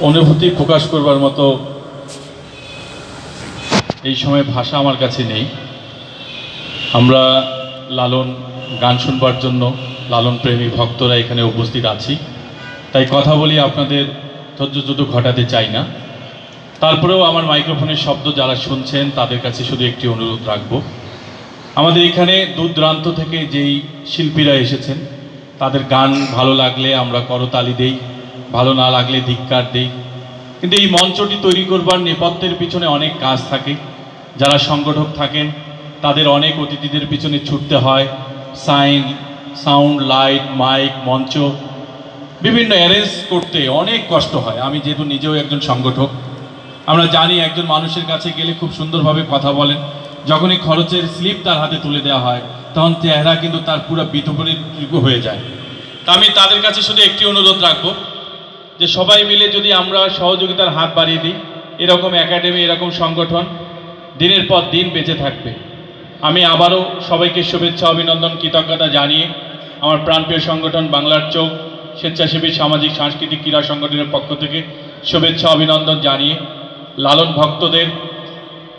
অনুভূতি প্রকাশ করবার মতো এই সময় ভাষা আমার কাছে নেই। আমরা লালন গান শুনবার জন্য লালন প্রেমী ভক্তরা এখানে উপস্থিত আছি, তাই কথা বলি আপনাদের ধৈর্যচ্যুত ঘটাতে চাই না। তারপরেও আমার মাইক্রোফোনের শব্দ যারা শুনছেন তাদের কাছে শুধু একটি অনুরোধ রাখব, আমাদের এখানে দূর দূরান্ত থেকে যেই শিল্পীরা এসেছেন তাদের গান ভালো লাগলে আমরা করতালি দেই, ভালো না লাগলে ধিক্কার দেই, কিন্তু এই মঞ্চটি তৈরি করবার নেপথ্যের পিছনে অনেক কাজ থাকে। যারা সংগঠক থাকেন তাদের অনেক অতিথিদের পিছনে ছুটতে হয়, সাউন্ড, লাইট, মাইক, মঞ্চ বিভিন্ন অ্যারেঞ্জ করতে অনেক কষ্ট হয়। আমি যেহেতু নিজেও একজন সংগঠক, আমরা জানি একজন মানুষের কাছে গেলে খুব সুন্দরভাবে কথা বলেন, যখনই খরচের স্লিপ তার হাতে তুলে দেওয়া হয় তখন চেহারা কিন্তু তার পুরো বিতরণী হয়ে যায়। তা আমি তাদের কাছে শুধু একটি অনুরোধ রাখবো যে সবাই মিলে যদি আমরা সহযোগিতার হাত বাড়িয়ে দিই, এরকম একাডেমি, এরকম সংগঠন দিনের পর দিন বেঁচে থাকবে। আমি আবারও সবাইকে শুভেচ্ছা, অভিনন্দন, কৃতজ্ঞতা জানিয়ে আমার প্রাণপ্রিয় সংগঠন বাংলার চোখ স্বেচ্ছাসেবী সামাজিক সাংস্কৃতিক ক্রীড়া সংগঠনের পক্ষ থেকে শুভেচ্ছা, অভিনন্দন জানিয়ে লালন ভক্তদের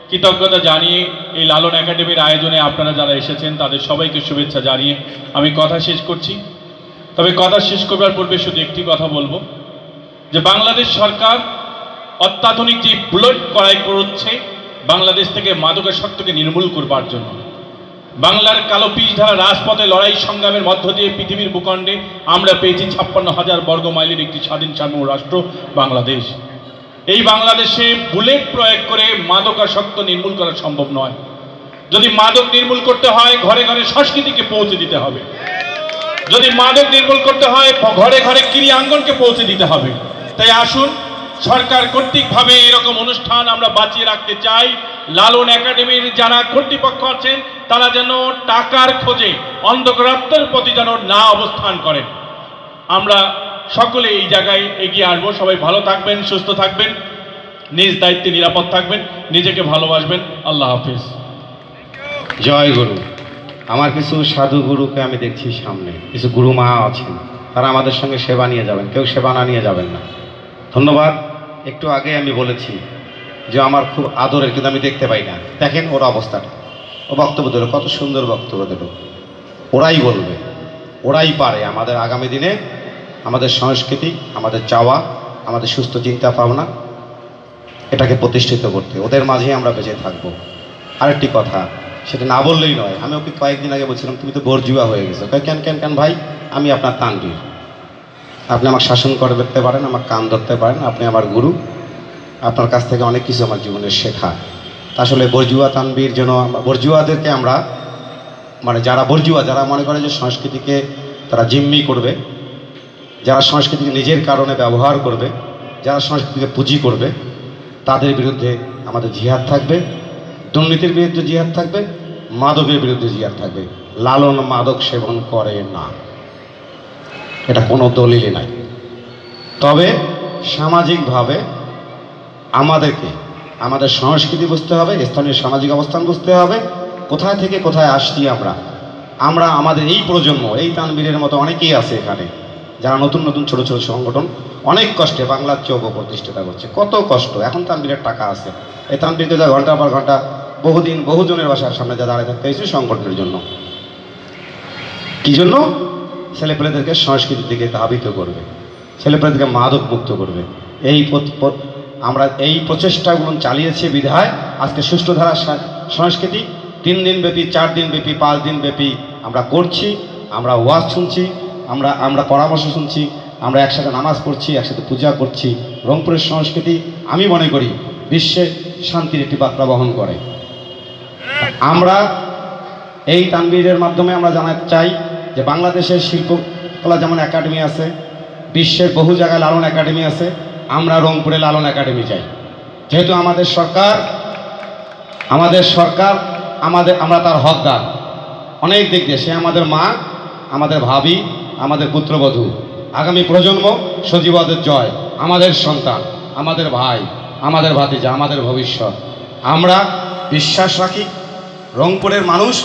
কৃতজ্ঞতা জানিয়ে এই লালন একাডেমির আয়োজনে আপনারা যারা এসেছেন তাদের সবাইকে শুভেচ্ছা জানিয়ে আমি কথা শেষ করছি। তবে কথা শেষ করবার পূর্বে শুধু একটি কথা বলবো যে বাংলাদেশ সরকার অত্যাধুনিক যে বুলেট ক্রয় করছে বাংলাদেশ থেকে মাদকাসক্তকে নির্মূল করবার জন্য। বাংলার কালো পিচ ধারা রাজপথে লড়াই সংগ্রামের মধ্য দিয়ে পৃথিবীর ভূখণ্ডে আমরা পেয়েছি 56,000 বর্গ মাইলের একটি স্বাধীন সার্বভৌম রাষ্ট্র বাংলাদেশ। এই বাংলাদেশে বুলেট প্রয়োগ করে মাদকাসক্ত নির্মূল করা সম্ভব নয়। যদি মাদক নির্মূল করতে হয় ঘরে ঘরে সংস্কৃতিকে পৌঁছে দিতে হবে, যদি মাদক নির্মূল করতে হয় ঘরে ঘরে ক্রীড়াঙ্গনকে পৌঁছে দিতে হবে। তাই আসুন সরকার কর্তৃকভাবে এরকম অনুষ্ঠান আমরা বাঁচিয়ে রাখতে চাই। লালন একাডেমির যারা কর্তৃপক্ষ আছেন তারা যেন টাকার খোঁজে অন্ধকারের প্রতি যেন না অবস্থান করেন। আমরা সকলে এই জায়গায় এগিয়ে আসবো। সবাই ভালো থাকবেন, সুস্থ থাকবেন, নিজ দায়িত্বে নিরাপদ থাকবেন, নিজেকে ভালোবাসবেন। আল্লাহ হাফিজ। জয় গুরু। আমার কিছু সাধু গুরুকে আমি দেখছি সামনে, কিছু গুরু মা আছেন, তারা আমাদের সঙ্গে সেবা নিয়ে যাবেন, কেউ সেবা না নিয়ে যাবেন না। ধন্যবাদ। একটু আগে আমি বলেছি যে আমার খুব আদরের, কিন্তু আমি দেখতে পাই না। দেখেন ওর অবস্থাটা, ও বক্তব্য দিল, কত সুন্দর বক্তব্য দিল। ওরাই বলবে, ওরাই পারে আমাদের আগামী দিনে আমাদের সংস্কৃতি, আমাদের চাওয়া, আমাদের সুস্থ চিন্তা ভাবনা এটাকে প্রতিষ্ঠিত করতে। ওদের মাঝেই আমরা বেঁচে থাকবো। আরেকটি কথা, সেটা না বললেই নয়। আমি ওকে কয়েকদিন আগে বলছিলাম তুমি তো বরজুয়া হয়ে গেছো। কেন কেন কেন ভাই, আমি আপনার তানবীর, আপনি আমাকে শাসন করে দেখতে পারেন, আমার কান ধরতে পারেন, আপনি আমার গুরু, আপনার কাছ থেকে অনেক কিছু আমার জীবনে শেখা। আসলে বরজুয়া তানবীর জন্য বরজুয়াদেরকে আমরা, মানে যারা বরজুয়া, যারা মনে করে যে সংস্কৃতিকে তারা জিম্মি করবে, যারা সংস্কৃতিকে নিজের কারণে ব্যবহার করবে, যারা সংস্কৃতিকে পুঁজি করবে, তাদের বিরুদ্ধে আমাদের জিহাদ থাকবে। দুর্নীতির বিরুদ্ধে জিহাদ থাকবে, মাদকের বিরুদ্ধে জিহাদ থাকবে। লালন মাদক সেবন করে না, এটা কোনো দলিলই নাই। তবে সামাজিকভাবে আমাদেরকে আমাদের সংস্কৃতি বুঝতে হবে, স্থানীয় সামাজিক অবস্থান বুঝতে হবে, কোথায় থেকে কোথায় আসছি আমরা আমাদের এই প্রজন্ম, এই তানবীরের মতো অনেকেই আছে এখানে যারা নতুন নতুন ছোট ছোট সংগঠন অনেক কষ্টে বাংলার চৌক প্রতিষ্ঠাতা করছে। কত কষ্ট। এখন তানবীরের টাকা আছে, এই তানবীরকে যা ঘন্টা পর ঘন্টা বহুদিন বহুজনের বাসার সামনে যা দাঁড়িয়ে থাকতে হয়েছে সংগঠনের জন্য। কি জন্য? ছেলেপেলেদেরকে সংস্কৃতির দিকে ধাবিত করবে, ছেলেপেলেদেরকে মাদক মুক্ত করবে। আমরা এই প্রচেষ্টাগুলো চালিয়েছি বিধায় আজকে সুষ্ঠু ধারা সংস্কৃতি 3 দিন ব্যাপী, 4 দিন ব্যাপী, 5 দিন ব্যাপী আমরা করছি। আমরা ওয়াজ শুনছি, আমরা পরামর্শ শুনছি, আমরা একসাথে নামাজ পড়ছি, একসাথে পূজা করছি। রংপুরের সংস্কৃতি আমি মনে করি বিশ্বে শান্তির একটি বার্তা বহন করে। আমরা এই তানবীরের মাধ্যমে আমরা জানাতে চাই যে বাংলাদেশের শিল্পকলা যেমন একাডেমি আছে, বিশ্বের বহু জায়গায় লালন একাডেমি আছে, আমরা রংপুরে লালন একাডেমি চাই। যেহেতু আমাদের সরকার আমরা তার হকদার অনেক দিক দিয়ে। সে আমাদের মা, আমাদের ভাবি, আমাদের পুত্রবধূ। আগামী প্রজন্ম সজীবদের জয়, আমাদের সন্তান, আমাদের ভাই, আমাদের ভাতিজা, আমাদের ভবিষ্যৎ। আমরা বিশ্বাস রাখি রংপুরের মানুষ